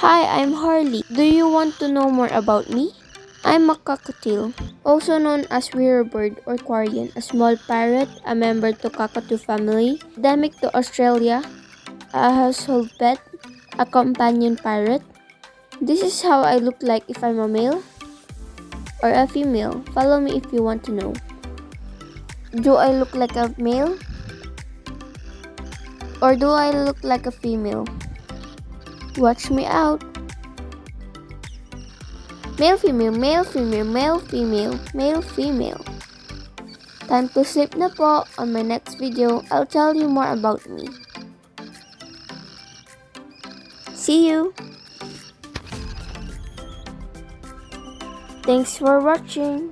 Hi, I'm Harley. Do you want to know more about me? I'm a cockatiel, also known as wearybird or quarian, a small parrot, a member to cockatoo family, endemic to Australia, a household pet, a companion parrot. This is how I look like if I'm a male or a female. Follow me if you want to know. Do I look like a male or do I look like a female? Watch me out. Male, female, male, female, male, female, male, female. Time to sleep na po. On my next video, I'll tell you more about me. See you! Thanks for watching!